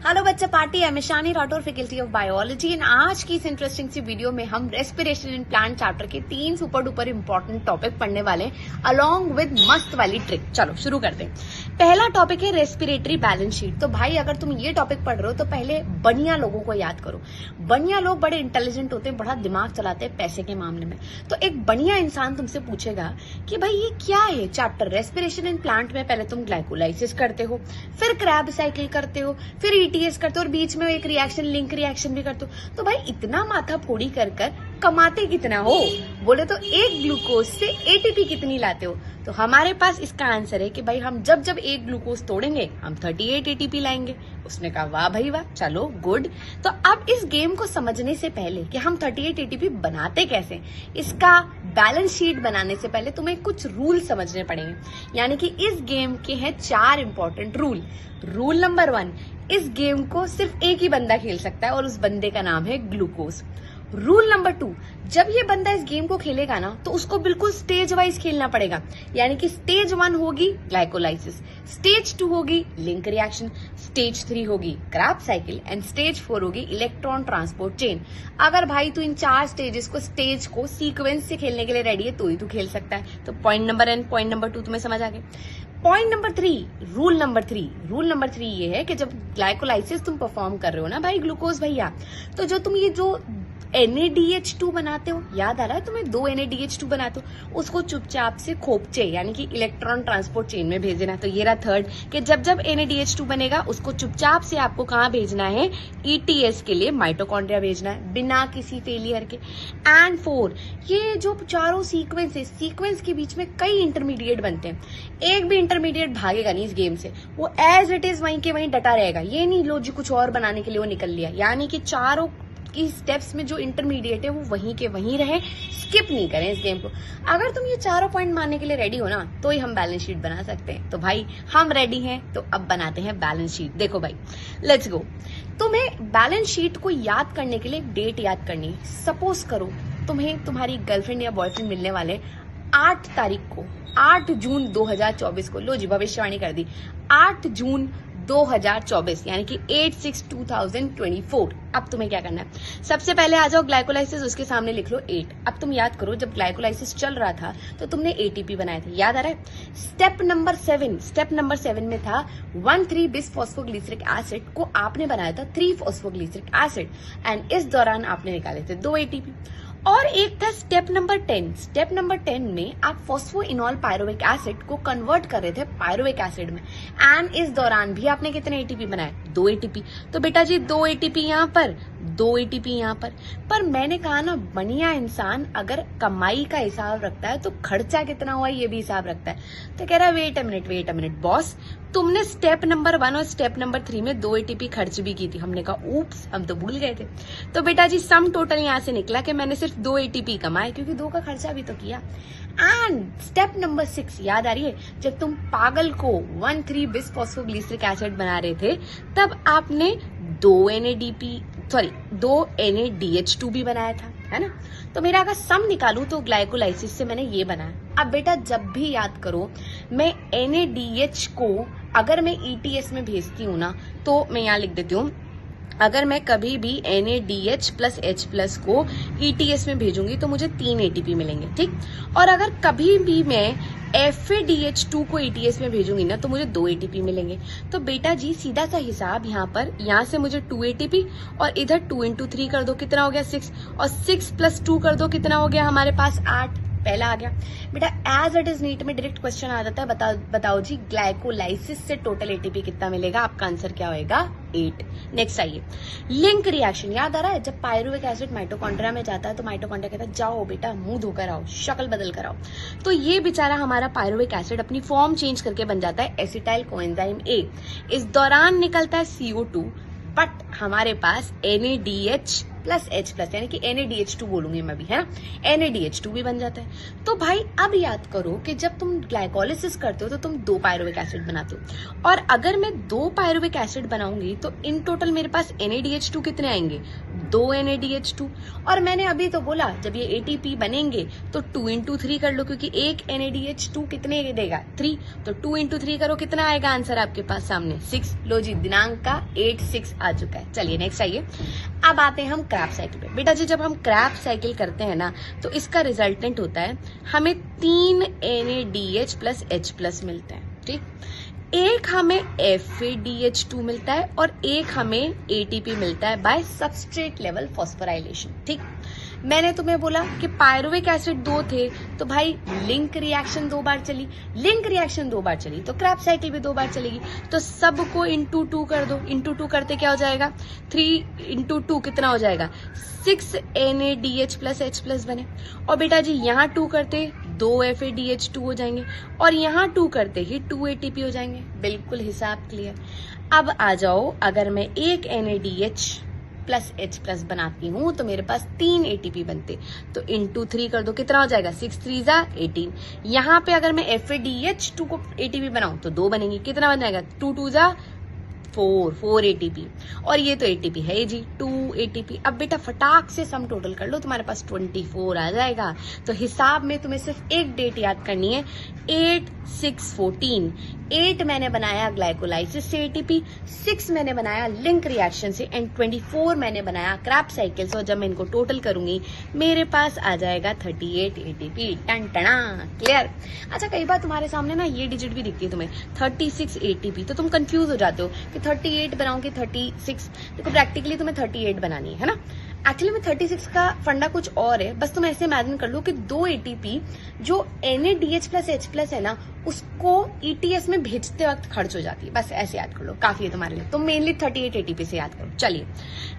Hello बच्चा party, I am Shani Rathore, faculty of biology. And आज की इस इंटरेस्टिंग सी वीडियो में हम रेस्पिरेशन इन प्लांट चैप्टर के 3 सुपर डुपर इंपॉर्टेंट टॉपिक पढ़ने वाले हैं अलॉन्ग विद मस्त वाली ट्रिक। चलो शुरू करते हैं। पहला टॉपिक है रेस्पिरेटरी बैलेंस शीट। तो भाई अगर तुम ये टॉपिक पढ़ रहे हो तो पहले बनिया लोगों को याद करो। बनिया लोग बड़े इंटेलिजेंट होते हैं, बड़ा दिमाग चलाते हैं पैसे के मामले में। तो एक बनिया इंसान तुमसे पूछेगा कि भाई ये क्या है चैप्टर रेस्पिरेशन इन प्लांट में। पहले तुम ग्लाइकोलाइसिस करते हो, फिर क्रैब साइकिल करते हो, फिर ईटीएस करते हो और बीच में एक रिएक्शन लिंक रिएक्शन भी करते हो। तो भाई इतना माथा फोड़ी कर कमाते कितना हो? बोले तो एक ग्लूकोज से एटीपी कितनी लाते हो? तो हमारे पास इसका आंसर है कि भाई हम जब जब एक ग्लूकोज तोड़ेंगे हम 38 एटीपी लाएंगे। उसने कहा वाह भाई वाह, चलो गुड। तो अब इस गेम को समझने से पहले कि हम 38 एटीपी बनाते कैसे, इसका बैलेंस शीट बनाने से पहले तुम्हें कुछ रूल समझने पड़ेंगे। यानी कि इस गेम के हैं 4 इंपॉर्टेंट रूल। रूल नंबर 1, इस गेम को सिर्फ एक ही बंदा खेल सकता है और उस बंदे का नाम है ग्लूकोज। रूल नंबर 2, जब ये बंदा इस गेम को खेलेगा ना तो उसको बिल्कुल स्टेज वाइज खेलना पड़ेगा। यानी कि स्टेज 1 होगी ग्लाइकोलाइसिस, स्टेज 2 होगी लिंक रिएक्शन, स्टेज 3 होगी क्रैब साइकिल एंड स्टेज 4 होगी इलेक्ट्रॉन ट्रांसपोर्ट चेन। अगर भाई तू इन 4 स्टेज को सीक्वेंस से खेलने के लिए रेडी है तो ही तू खेल सकता है। तो पॉइंट नंबर 1, पॉइंट नंबर 2 तुम्हें समझ आ गए। पॉइंट नंबर 3, रूल नंबर 3 ये है कि जब ग्लाइकोलाइसिस तुम परफॉर्म कर रहे हो ना भाई ग्लूकोज भैया, तो जो तुम ये जो NADH2 बनाते हो, याद आ रहा है तुम्हें? 2 NADH2 बनाते हो, उसको चुपचाप से खोपचे यानी कि इलेक्ट्रॉन ट्रांसपोर्ट चेन में भेज देना। तो ये रहा 3rd कि जब जब NADH2 बनेगा उसको चुपचाप से आपको कहाँ भेजना है? ETS के लिए माइटोकॉन्ड्रिया भेजना है बिना किसी फेलियर के। एंड 4, ये जो चारों सीक्वेंस के बीच में कई इंटरमीडिएट बनते हैं। एक भी इंटरमीडिएट भागेगा नहीं इस गेम से, वो एज इट इज वहीं के वहीं डटा रहेगा। ये नहीं लो जी कुछ और बनाने के लिए वो निकल लिया। यानी कि चारों की स्टेप्स में जो इंटरमीडिएट है वो वहीं के वहीं रहे, स्किप नहीं करें इस गेम को। अगर तुम ये चारों पॉइंट मानने के लिए रेडी हो ना तो ही हम बैलेंस शीट बना सकते हैं। तो भाई हम रेडी हैं, तो अब बनाते हैं बैलेंस शीट। देखो भाई लेट्स गो। तुम्हें बैलेंस शीट को याद करने के लिए डेट याद करनी है। सपोज करो तुम्हें तुम्हारी गर्लफ्रेंड या बॉयफ्रेंड मिलने वाले 8 तारीख को, 8 जून 2024 को। लो जी भविष्यवाणी कर दी, 8 जून 2024 यानी कि 8/6/2024। अब तुम्हें क्या करना है? सबसे पहले आ जाओ ग्लाइकोलाइसिस, उसके सामने लिख लो 8। अब तुम याद करो जब ग्लाइकोलाइसिस चल रहा था तो तुमने एटीपी बनाए थे, याद आ रहा है? स्टेप नंबर 7 में था 1,3 बिसफॉस्फोग्लिसरिक एसिड को आपने बनाया था 3 फॉस्फोग्लिसरिक एसिड एंड इस दौरान आपने निकाले थे 2 एटीपी। और एक था स्टेप नंबर 10। स्टेप नंबर 10 में आप फॉस्फोइनॉल पायरुविक एसिड को कन्वर्ट कर रहे थे पायरुविक एसिड में एंड इस दौरान भी आपने कितने एटीपी बनाए? 2 एटीपी। तो बेटा जी 2 एटीपी यहाँ पर, 2 एटीपी यहाँ पर मैंने कहा ना बनिया इंसान अगर कमाई का हिसाब रखता है तो खर्चा कितना हुआ ये भी हिसाब रखता है। तो कह रहा है वेट अ मिनट बॉस, तुमने स्टेप नंबर 1 और स्टेप नंबर 3 में 2 एटीपी खर्च भी की थी। हमने कहा ऊप्स, हम तो भूल गए थे। तो बेटा जी सम टोटल यहाँ से निकला कि मैंने सिर्फ 2 एटीपी कमाए क्योंकि 2 का खर्चा भी तो किया। एंड स्टेप नंबर 6 याद आ रही है? जब तुम पागल को 1,3 बिसफॉस्फोग्लिसरिक एसिड बना रहे थे तब आपने 2 NADH2 भी बनाया था, है ना? तो मेरा अगर सम निकालू तो ग्लाइकोलाइसिस से मैंने ये बनाया। अब बेटा जब भी याद करो मैं NADH को अगर मैं ETS में भेजती हूँ ना तो मैं यहाँ लिख देती हूँ, अगर मैं कभी भी NADH प्लस H+ को ETS में भेजूंगी तो मुझे 3 एटीपी मिलेंगे, ठीक? और अगर कभी भी मैं FADH2 को ETS में भेजूंगी ना तो मुझे 2 एटीपी मिलेंगे। तो बेटा जी सीधा सा हिसाब यहाँ से मुझे 2 एटीपी और इधर 2 × 3 कर दो, कितना हो गया? 6, और 6 + 2 कर दो, कितना हो गया हमारे पास? 8। पहला आ गया बेटा। एज इट इज नीट में डायरेक्ट क्वेश्चन आ जाता है, बताओ जी ग्लाइकोलाइसिस से टोटल एटीपी कितना मिलेगा? आपका आंसर क्या होएगा? 8। नेक्स्ट आइए लिंक रिएक्शन। याद आ रहा है जब पायरुविक एसिड माइटोकॉन्ड्रिया में जाता है तो माइटोकॉन्ड्रिया कहता है जाओ बेटा मुंह धोकर आओ, शक्ल बदल कर आओ। तो ये बेचारा हमारा पायरुविक एसिड अपनी फॉर्म चेंज करके बन जाता है एसिटाइल कोएंजाइम A। इस दौरान निकलता है CO2 बट हमारे पास NADH+ प्लस H प्लस, यानी कि NaDH2 बोलूंगी मैं भी, है ना, NaDH2 भी बन जाता है। तो भाई अब याद करो कि जब तुम ग्लाइकोलिसिस करते हो तो तुम 2 पायरुविक एसिड बनाते हो, और अगर मैं 2 पायरुविक एसिड बनाऊंगी तो इन टोटल मेरे पास NaDH2 कितने आएंगे, 2 NaDH2। और मैंने अभी तो बोला जब ये ATP बनेंगे तो 2 into 3 कर लो, क्योंकि एक NaDH2 कितने देगा, 3, तो 2 into 3 करो, कितना आएगा आंसर आपके पास सामने, 6। लो जी, दिनांक का 8-6 आ चुका है। चलिए नेक्स्ट आइए, अब आते हैं हम क्रैब साइकिल पे। बेटा जी जब हम क्रैब साइकिल करते हैं ना तो इसका रिजल्टेंट होता है हमें 3 NaDH प्लस H प्लस मिलता है, ठीक, एक हमें FADH2 मिलता है और एक हमें ATP मिलता है बाय सबस्ट्रेट लेवल फॉस्फोराइलेशन, ठीक। मैंने तुम्हें बोला कि पायरुविक एसिड 2 थे तो भाई लिंक रिएक्शन 2 बार चली, लिंक रिएक्शन 2 बार चली तो क्रैब साइकिल भी 2 बार चलेगी, तो सबको इंटू 2 कर दो, इंटू 2 करते क्या हो जाएगा, 3 into 2 कितना हो जाएगा, 6 NaDH प्लस H प्लस बने। और बेटा जी यहाँ 2 करते 2 FADH2 हो जाएंगे, और यहाँ 2 करते ही 2 ATP हो जाएंगे। बिल्कुल हिसाब क्लियर। अब आ जाओ, अगर मैं एक NaDH प्लस H प्लस बनाती हूँ तो मेरे पास 3 ATP बनते, तो इंटू 3 कर दो, कितना हो जाएगा, 6 3 जा 18। यहाँ पे अगर मैं FADH2 को ATP बनाऊं तो 2 बनेंगे, कितना बन जाएगा, 2 2 जा 4 ATP, और ये तो ATP है जी 2 ATP। अब बेटा फटाक से सम टोटल कर लो, तुम्हारे पास 24 आ जाएगा। तो हिसाब में तुम्हें सिर्फ एक डेट याद करनी है, 8 6 14। 8 मैंने बनाया ग्लाइकोलाइसिस से ATP, 6 मैंने बनाया लिंक रिएक्शन से, एंड 24 मैंने बनाया क्रैब साइकिल से। और जब मैं इनको टोटल करूंगी मेरे पास आ जाएगा 38 ATP। टन टना, क्लियर। अच्छा कई बार तुम्हारे सामने ना ये डिजिट भी दिखती है तुम्हें 36 ATP, तो तुम कंफ्यूज हो जाते हो कि 38 बनाऊं कि 36। देखो प्रैक्टिकली तुम्हें 38 बनानी है ना, एक्चुअली में 36 का फंडा कुछ और है। बस तुम ऐसे इमेजिन कर लो कि 2 ATP जो NaDH प्लस H प्लस है ना उसको ETS में भेजते वक्त खर्च हो जाती है, बस ऐसे याद कर लो, काफी है तुम्हारे लिए। तो मेनली 38 ATP से याद करो। चलिए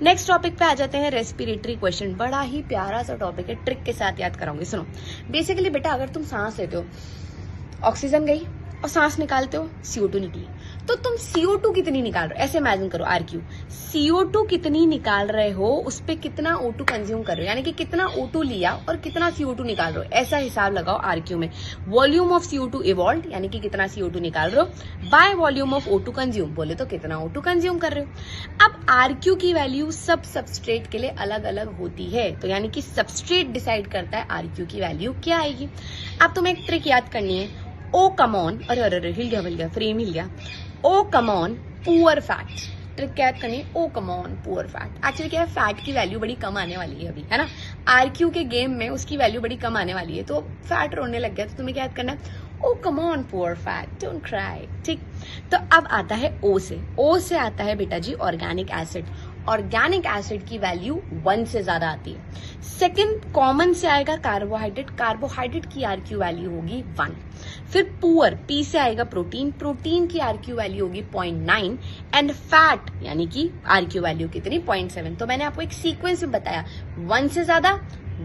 नेक्स्ट टॉपिक पे आ जाते हैं, रेस्पिरेटरी क्वेश्चन। बड़ा ही प्यारा सा टॉपिक है, ट्रिक के साथ याद कराऊंगी। सुनो, बेसिकली बेटा अगर तुम सांस लेते हो, ऑक्सीजन गई और सांस निकालते हो, CO2 निकली, तो तुम CO2 कितनी निकाल रहे हो, ऐसे इमेजिन करो RQ, CO2 कितनी निकाल रहे हो, उस पे कितना O2 कंज्यूम कर रहे हो, यानी कि कितना O2 लिया और कितना CO2 निकाल रहे हो, ऐसा हिसाब लगाओ RQ में। वॉल्यूम ऑफ CO2 इवॉल्व, यानी कि कितना CO2 निकाल रहे हो, by volume of O2 consume, बोले तो कितना O2 कंज्यूम कर रहे हो। अब RQ की वैल्यू सब सबस्ट्रेट के लिए अलग अलग होती है, तो यानी कि सबस्ट्रेट डिसाइड करता है RQ की वैल्यू क्या आएगी। अब तुम्हें एक ट्रिक याद करनी है, ओ कमॉन, अरे हिल गया फ्रेम हिल गया, ओ कमॉन पुअर फैट। ट्रिक क्या याद करनी है, oh come on poor fat. Actually क्या है, फैट की वैल्यू बड़ी कम आने वाली है अभी, है ना, RQ के गेम में उसकी वैल्यू बड़ी कम आने वाली है, तो फैट रोने लग गया, तो तुम्हें क्या याद करना है, oh come on poor fat, don't cry, ठीक। तो अब आता है ओ से आता है बेटा जी ऑर्गेनिक एसिड। ऑर्गेनिक एसिड की वैल्यू 1 से ज्यादा आती है। सेकंड कॉमन से आएगा कार्बोहाइड्रेट, कार्बोहाइड्रेट की RQ वैल्यू होगी 1। फिर पुअर, P से आएगा प्रोटीन, प्रोटीन की RQ वैल्यू होगी 0.9, एंड फैट यानी कि RQ वैल्यू कितनी, 0.7। तो मैंने आपको एक सीक्वेंस में बताया, 1 से ज्यादा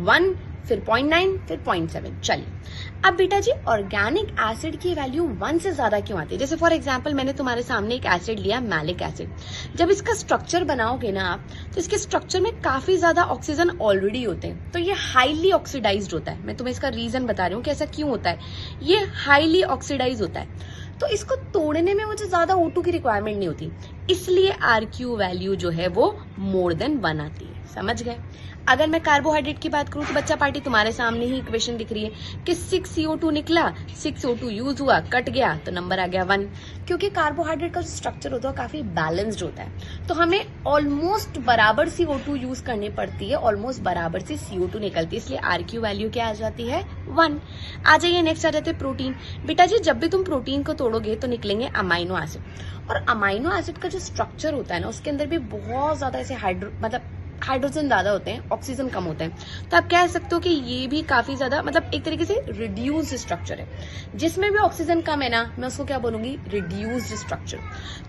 1, फिर 0.9, फिर 0.7। चलिए अब बेटा जी ऑर्गेनिक एसिड की वैल्यू 1 से ज्यादा क्यों आती है। जैसे फॉर एग्जांपल मैंने तुम्हारे सामने एक एसिड लिया, मैलिक एसिड। जब इसका स्ट्रक्चर बनाओगे ना आप, तो इसके स्ट्रक्चर में काफी ज्यादा ऑक्सीजन ऑलरेडी होते हैं, तो ये हाईली ऑक्सीडाइज्ड होता है। मैं तुम्हें इसका रीजन बता रही हूँ कि ऐसा क्यों होता है, ये हाईली ऑक्सीडाइज होता है, तो इसको तोड़ने में मुझे ज्यादा O2 की रिक्वायरमेंट नहीं होती, इसलिए RQ वैल्यू जो है वो मोर देन 1 आती है। समझ गए। अगर मैं कार्बोहाइड्रेट की बात करूं तो बच्चा पार्टी तुम्हारे सामने ही इक्वेशन दिख रही है कि 6 CO2 निकला, 6 O2 यूज हुआ, कट गया तो नंबर आ गया 1। क्योंकि कार्बोहाइड्रेट का जो स्ट्रक्चर होता है काफी बैलेंस्ड होता है, तो हमें ऑलमोस्ट बराबर सी O2 यूज करनी पड़ती है, ऑलमोस्ट बराबर सी CO2 निकलती है, इसलिए RQ वैल्यू क्या आ जाती है 1। आ जाइए नेक्स्ट आ जाते हैं प्रोटीन। बेटा जी जब भी तुम प्रोटीन को तोड़ोगे तो निकलेंगे अमाइनो एसिड, और अमाइनो एसिड का जो स्ट्रक्चर होता है ना उसके अंदर भी बहुत ज्यादा ऐसे हाइड्रोजन ज्यादा होते हैं, ऑक्सीजन कम होते हैं, तो आप कह सकते हो कि ये भी काफी ज्यादा एक तरीके से रिड्यूस्ड स्ट्रक्चर है। जिसमें भी ऑक्सीजन कम है ना, मैं उसको क्या बोलूंगी, रिड्यूस्ड स्ट्रक्चर।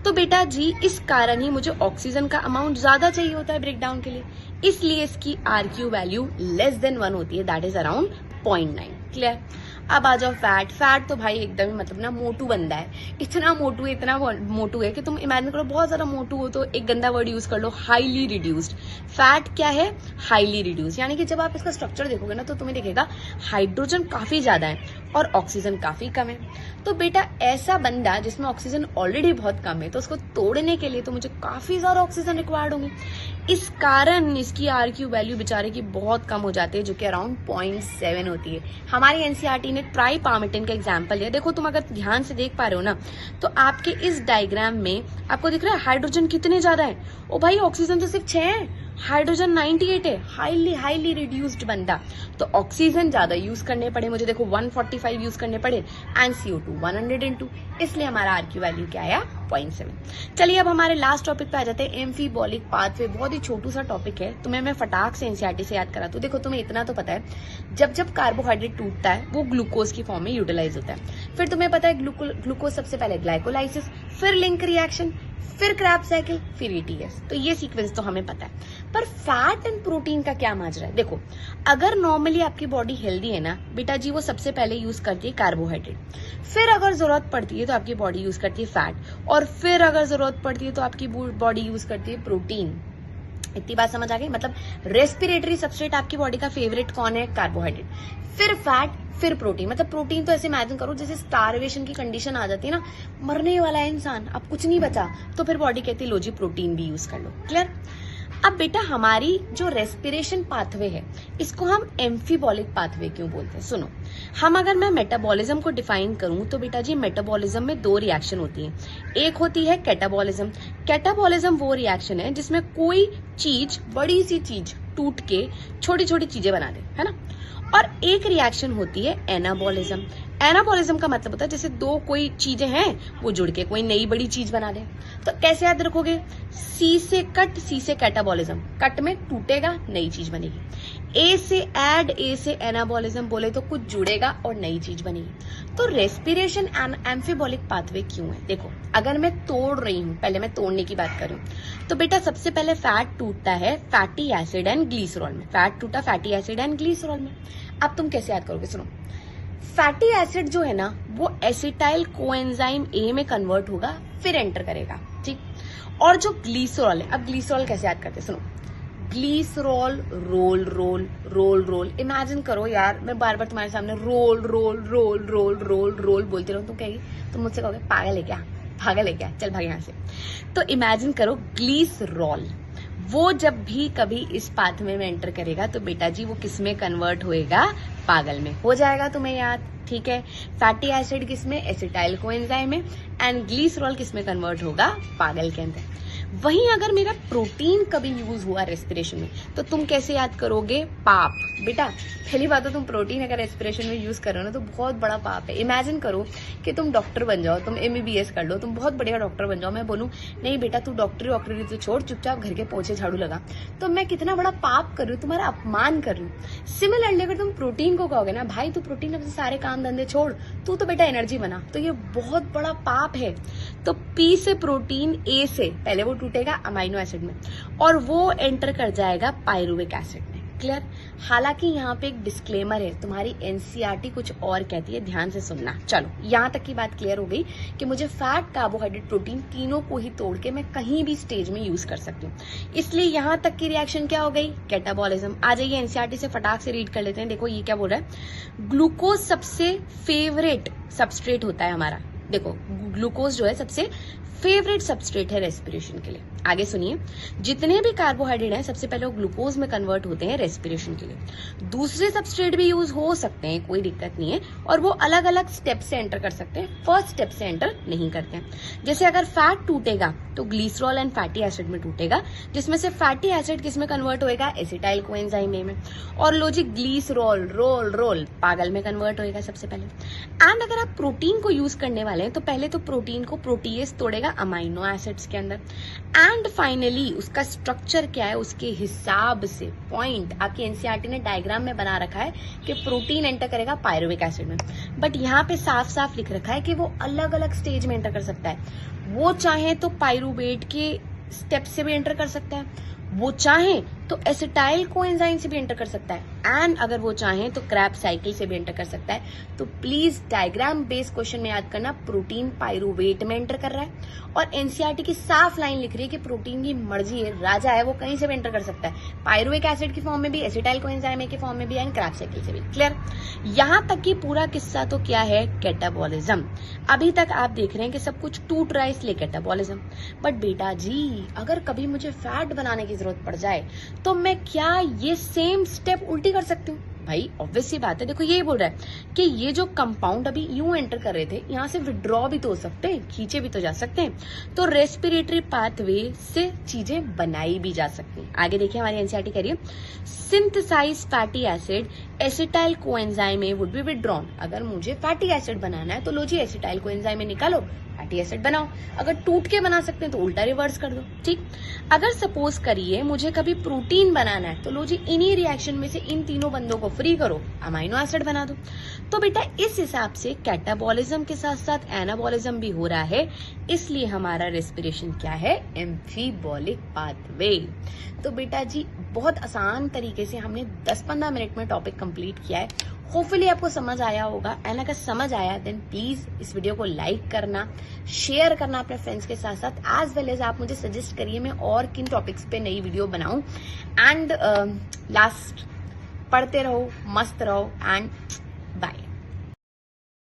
तो बेटा जी इस कारण ही मुझे ऑक्सीजन का अमाउंट ज्यादा चाहिए होता है ब्रेकडाउन के लिए, इसलिए इसकी RQ वैल्यू लेस देन 1 होती है, दैट इज अराउंड 0.9। क्लियर। अब आ जाओ फैट। फैट तो भाई एकदम ही मतलब ना मोटू बंदा है, इतना मोटू है कि तुम इमेजिन करो बहुत ज्यादा मोटू हो तो एक गंदा वर्ड यूज कर लो, हाईली रिड्यूस्ड। फैट क्या है? हाईली रिड्यूस्ड, यानी कि जब आप इसका स्ट्रक्चर देखोगे ना तो तुम्हें दिखेगा हाइड्रोजन काफी ज्यादा है और ऑक्सीजन काफी कम है। तो बेटा ऐसा बंदा जिसमें ऑक्सीजन ऑलरेडी बहुत कम है तो उसको तोड़ने के लिए तो मुझे काफी ज्यादा ऑक्सीजन रिक्वायर्ड होंगी। इस कारण इसकी आरक्यू वैल्यू बेचारे की बहुत कम हो जाती है, जो कि अराउंड 0.7 होती है। हमारी एनसीईआरटी ने ट्राइपार्मेटिन का एग्जांपल लिया। देखो तुम अगर ध्यान से देख पा रहे हो ना तो आपके इस डायग्राम में आपको दिख रहा है हाइड्रोजन कितने ज्यादा है। ओ भाई ऑक्सीजन तो सिर्फ 6 है, हाइड्रोजन 98 है, हाईली रिड्यूस्ड बंदा। तो ऑक्सीजन ज्यादा यूज करने पड़े मुझे, देखो 145 यूज करने पड़े एंड CO2 102, इसलिए हमारा आरक्यू वैल्यू क्या आया? 0.7। चलिए अब हमारे लास्ट टॉपिक पे आ जाते हैं, एम्फीबॉलिक पाथवे। बहुत ही छोटू सा टॉपिक है, तुम्हें मैं फटाक से एनसीईआरटी से याद करा दूं। देखो तुम्हें इतना तो पता है जब कार्बोहाइड्रेट टूटता है वो ग्लूकोज की फॉर्म में यूटिलाइज होता है। फिर तुम्हें पता है ग्लूकोज सबसे पहले ग्लाइकोलाइसिस, फिर लिंक रिएक्शन, फिर क्रैब्स साइकिल, फिर ETS। तो ये सीक्वेंस तो हमें पता है। पर फैट एंड प्रोटीन का क्या माजरा है? देखो अगर नॉर्मली आपकी बॉडी हेल्दी है ना बेटा जी, वो सबसे पहले यूज करती है कार्बोहाइड्रेट, फिर अगर जरूरत पड़ती है तो आपकी बॉडी यूज करती है फैट, और फिर अगर जरूरत पड़ती है तो आपकी बॉडी यूज करती है प्रोटीन। इतनी बात समझ आ गई? मतलब रेस्पिरेटरी सबस्ट्रेट आपकी बॉडी का फेवरेट कौन है? कार्बोहाइड्रेट, फिर फैट, फिर प्रोटीन। मतलब प्रोटीन तो ऐसे इमेजिन करो जैसे स्टारवेशन की कंडीशन आ जाती है ना, मरने वाला है इंसान, अब कुछ नहीं बचा, तो फिर बॉडी कहती है लो जी प्रोटीन भी यूज कर लो। क्लियर? अब बेटा हमारी जो रेस्पिरेशन पाथवे है इसको हम एम्फीबॉलिक पाथवे क्यों बोलते हैं? सुनो, हम अगर मैं मेटाबॉलिज्म को डिफाइन करूं तो बेटा जी मेटाबॉलिज्म में 2 रिएक्शन होती है। एक होती है कैटाबॉलिज्म। कैटाबॉलिज्म वो रिएक्शन है जिसमें कोई चीज, बड़ी सी चीज टूट के छोटी छोटी चीजें बना दे, है ना। और एक रिएक्शन होती है एनाबॉलिज्म। एनाबॉलिज्म का मतलब होता है जैसे 2 कोई चीजें हैं वो जुड़ के कोई नई बड़ी चीज बना दे। तो कैसे याद रखोगे? सी से कट, सी से कैटाबॉलिज्म, कट में टूटेगा नई चीज बनेगी। ए से एड, ए से एनाबॉलिज्म, बोले तो कुछ जुड़ेगा और नई चीज बनेगी। तो रेस्पिरेशन एम्फीबॉलिक पाथवे क्यों है? देखो अगर मैं तोड़ रही हूं, पहले मैं तोड़ने की बात करूं तो बेटा सबसे पहले फैट टूटता है फैटी एसिड एंड ग्लीसरॉल में। फैट टूटा फैटी एसिड एंड ग्लीसरॉल में। अब तुम कैसे याद करोगे? सुनो, फैटी एसिड जो है ना वो एसिटाइल कोएंजाइम A में कन्वर्ट होगा, फिर एंटर करेगा, ठीक। और जो ग्लीसरॉल है, अब ग्लीसरॉल कैसे याद करते हैं? सुनो, glycerol roll roll roll roll. Imagine करो यार, मैं बार बार तुम्हारे सामने roll roll roll roll roll roll बोलती रहूं, तुम कहेगी, तुम मुझसे कहोगे पागल है क्या, पागल है क्या, चल भाग यहाँ से। तो इमेजिन करो ग्लीसरॉल वो जब भी कभी इस पाथवे में एंटर करेगा तो बेटा जी वो किस में कन्वर्ट होएगा? पागल में। हो जाएगा तुम्हें याद, ठीक है। फैटी एसिड किस में? एसिटाइल कोएंजाइम में, एंड ग्लीसरॉल किस में कन्वर्ट होगा? पागल के अंदर। वहीं अगर मेरा प्रोटीन कभी यूज हुआ रेस्पिरेशन में तो तुम कैसे याद करोगे? पाप। बेटा पहली बात तो तुम प्रोटीन अगर रेस्पिरेशन में यूज करो ना तो बहुत बड़ा पाप है। इमेजिन करो कि तुम डॉक्टर बन जाओ, तुम MBBS कर लो, तुम बहुत बढ़िया डॉक्टर बन जाओ, मैं बोलूं नहीं बेटा तू डॉक्टरी तो छोड़, चुपचाप घर के पोछे झाड़ू लगा, तो मैं कितना बड़ा पाप कर रही हूँ, तुम्हारा अपमान कर रही हूँ। सिमिलरली अगर तुम प्रोटीन को कहोगे ना भाई तू प्रोटीन अपने सारे काम धंधे छोड़, तू तो बेटा एनर्जी बना, तो ये बहुत बड़ा पाप है। तो P से प्रोटीन, A से पहले वो टूटेगा अमाइनो एसिड में और वो एंटर कर जाएगा पायरुविक एसिड में। क्लियर? हालांकि यहाँ पे एक डिस्क्लेमर है, तुम्हारी एनसीईआरटी कुछ और कहती है, ध्यान से सुनना। चलो यहाँ तक की बात क्लियर हो गई कि मुझे फैट, कार्बोहाइड्रेट, प्रोटीन तीनों को ही तोड़ के मैं कहीं भी स्टेज में यूज कर सकती हूँ। इसलिए यहाँ तक की रिएक्शन क्या हो गई? कैटाबॉलिज्म। आ जाइए एनसीईआरटी से फटाक से रीड कर लेते हैं। देखो ये क्या बोल रहा है, ग्लूकोज सबसे फेवरेट सबस्ट्रेट होता है हमारा। देखो ग्लूकोज जो है सबसे फेवरेट सबस्ट्रेट है रेस्पिरेशन के लिए। आगे सुनिए, जितने भी कार्बोहाइड्रेट हैं सबसे पहले वो ग्लूकोज में कन्वर्ट होते हैं रेस्पिरेशन के लिए। दूसरे सबस्ट्रेट भी यूज हो सकते हैं, कोई दिक्कत नहीं है, और वो अलग अलग स्टेप से एंटर कर सकते हैं, फर्स्ट स्टेप से एंटर नहीं करते हैं। जैसे अगर फैट टूटेगा तो ग्लीसरॉल एंड फैटी एसिड में टूटेगा, जिसमें से फैटी एसिड किस में कन्वर्ट होएगा? एसिटाइल कोएंजाइम A में। और लो जी ग्लीसरॉल रोल रोल पागल में कन्वर्ट होएगा सबसे पहले। एंड अगर आप प्रोटीन को यूज करने वाले हैं तो पहले तो प्रोटीन को प्रोटीएज तोड़ेगा अमाइनो एसिड्स के अंदर, एंड फाइनली उसका स्ट्रक्चर क्या है उसके हिसाब से पॉइंट आपकी एनसीईआरटी ने डायग्राम में बना रखा है कि प्रोटीन एंटर करेगा पायरुविक एसिड में, बट यहाँ पे साफ साफ लिख रखा है कि वो अलग अलग स्टेज में एंटर कर सकता है। वो चाहे तो पायरुवेट के स्टेप से भी एंटर कर सकता है, वो चाहे तो एसिटाइल कोएंजाइम से भी एंटर कर सकता है, एंड अगर वो चाहे तो क्रैब्स साइकिल से भी एंटर कर सकता है। तो प्लीज डायग्राम बेस्ड क्वेश्चन में याद करना, प्रोटीन पायरुवेट में एंटर कर रहा है, और एनसीईआरटी की साफ लाइन लिख रही है कि प्रोटीन की मर्जी है, राजा है, वो कहीं से भी एंटर कर सकता है, पायरुविक एसिड की फॉर्म में भी, एसिटाइल कोएंजाइम के फॉर्म में भी, एंड क्रैब्स साइकिल से भी। क्लियर? यहां तक कि पूरा किस्सा तो क्या है, कैटाबॉलिज्म। अभी तक आप देख रहे हैं कि सब कुछ टूट रहा है इसलिए कैटाबॉलिज्म, बट बेटा जी अगर कभी मुझे फैट बनाने की जरूरत पड़ जाए तो मैं क्या ये सेम स्टेप उल्टी कर सकती हूँ? भाई ऑब्वियस सी बात है, देखो यही बोल रहा है कि ये जो कंपाउंड अभी यूं एंटर कर रहे थे, यहाँ से विड्रॉ भी तो हो सकते हैं, खींचे भी तो जा सकते हैं, तो रेस्पिरेटरी पाथवे से चीजें बनाई भी जा सकती हैं। आगे देखिए हमारी एनसीईआरटी कह रही है, synthesize fatty acid acetyl coenzyme में वुड बी विड्रॉन। अगर मुझे फैटी एसिड बनाना है तो लो जी एसिटाइल कोएंजाइम में निकालो, फैटी एसिड बनाओ। अगर टूट के बना सकते हैं तो उल्टा रिवर्स कर दो। ठीक, अगर सपोज करिए मुझे कभी प्रोटीन बनाना है तो लो जी इन्हीं रिएक्शन में से इन तीनों बंदों को फ्री करो, अमाइनो एसिड बना दो। तो बेटा इस हिसाब से कैटाबॉलिज्म के साथ साथ एनाबॉलिज्म भी हो रहा है, इसलिए हमारा रेस्पिरेशन क्या है, एम्फीबॉलिक पाथवे। तो बेटा जी बहुत आसान तरीके से हमने 10-15 मिनट में टॉपिक कंप्लीट किया है। होपफुली आपको समझ आया होगा, एंड अगर समझ आया देन प्लीज इस वीडियो को लाइक करना, शेयर करना अपने फ्रेंड्स के साथ साथ, एज वेल एज आप मुझे सजेस्ट करिए मैं और किन टॉपिक्स पे नई वीडियो बनाऊं। एंड लास्ट, पढ़ते रहो, मस्त रहो, एंड